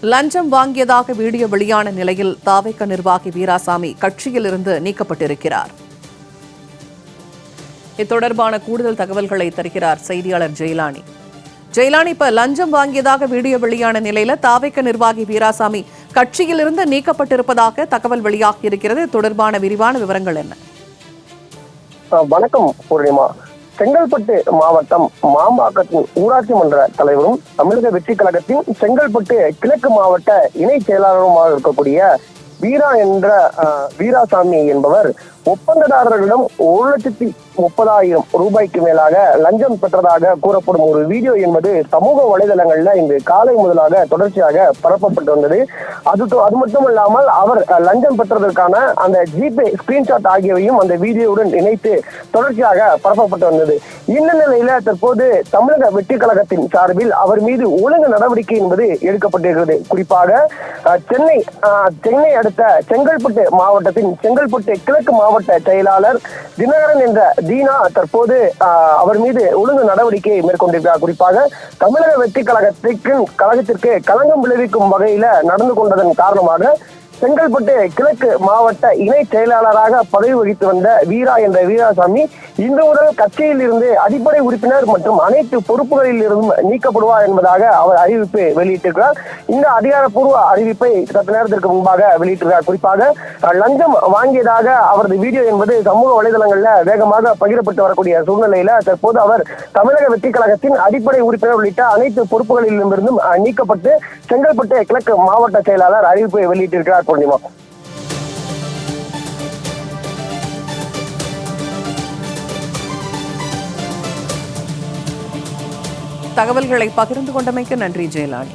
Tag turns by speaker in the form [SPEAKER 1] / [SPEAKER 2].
[SPEAKER 1] லஞ்சம் வாங்கியதாக வீடியோ வெளியான நிலையில் தாவேக நிர்வாகி வீராசாமி கட்சியிலிருந்து நீக்கப்பட்டிருக்கிறார். இது தொடர்பான கூடுதல் தகவல்களை தருகிறார் செய்தியாளர் ஜெயலானி. ஜெயலானி, இப்ப லஞ்சம் வாங்கியதாக வீடியோ வெளியான நிலையில தாவேக நிர்வாகி வீராசாமி கட்சியிலிருந்து நீக்கப்பட்டிருப்பதாக தகவல் வெளியாகி இருக்கிறது. தொடர்பான விரிவான விவரங்கள் என்ன?
[SPEAKER 2] வணக்கம் பூர்ணிமா. செங்கல்பட்டு மாவட்டம் மாம்பாக்கத்தின் ஊராட்சி மன்ற தலைவரும் தமிழக வெற்றி கழகத்தின் செங்கல்பட்டு கிழக்கு மாவட்ட இணை செயலாளருமாக இருக்கக்கூடிய வீராசாமி என்பவர் ஒப்பந்ததாரர்களிடம் 1,30,000 ரூபாய்க்கு மேலாக லஞ்சம் பெற்றதாக கூறப்படும் ஒரு வீடியோ என்பது சமூக வலைதளங்கள்ல இன்று காலை முதலாக தொடர்ச்சியாக பரப்பப்பட்டு வந்தது. அது மட்டுமல்லாமல் அவர் லஞ்சம் பெற்றதற்கான அந்த ஜிபே ஸ்கிரீன்ஷாட் ஆகியவையும் அந்த வீடியோவுடன் இணைத்து தொடர்ச்சியாக பரப்பப்பட்டு வந்தது. இந்த நிலையில தற்போது தமிழக வெற்றி கழகத்தின் சார்பில் அவர் மீது ஒழுங்கு நடவடிக்கை என்பது எடுக்கப்பட்டிருக்கிறது. குறிப்பாக சென்னை அடுத்த செங்கல்பட்டு மாவட்டத்தின் செங்கல்பட்டு கிழக்கு மாவட்ட செயலாளர் தினகரன் என்ற தீனா தற்போது அவர் மீது ஒழுங்கு நடவடிக்கை மேற்கொண்டிருக்கிறார். குறிப்பாக தமிழக வெற்றி கழகத்திற்கு களங்கம் விளைவிக்கும் வகையில நடந்து கொண்டதன் காரணமாக செங்கல்பட்டு கிழக்கு மாவட்ட இணை செயலாளராக பதவி வகித்து வந்த வீராசாமி இன்று முதல் கட்சியில் இருந்து அடிப்படை உறுப்பினர் மற்றும் அனைத்து பொறுப்புகளில் இருந்தும் நீக்கப்படுவார் என்பதாக அவர் அறிவிப்பு வெளியிட்டிருக்கிறார். இந்த அதிகாரப்பூர்வ அறிவிப்பை சற்று நேரத்திற்கு முன்பாக வெளியிட்டிருக்கிறார். குறிப்பாக லஞ்சம் வாங்கியதாக அவரது வீடியோ என்பது சமூக வலைதளங்கள்ல வேகமாக பகிரப்பட்டு வரக்கூடிய சூழ்நிலையில தற்போது அவர் தமிழக வெற்றி கழகத்தின் அடிப்படை உறுப்பினர் உள்ளிட்ட அனைத்து பொறுப்புகளில் இருந்தும் நீக்கப்பட்டு செங்கல்பட்டு கிழக்கு மாவட்ட செயலாளர் அறிவிப்பை வெளியிட்டிருக்கிறார். பூர்ணிமா,
[SPEAKER 1] தகவல்களை பகிர்ந்து கொண்டமைக்கு நன்றி ஜெயலானி.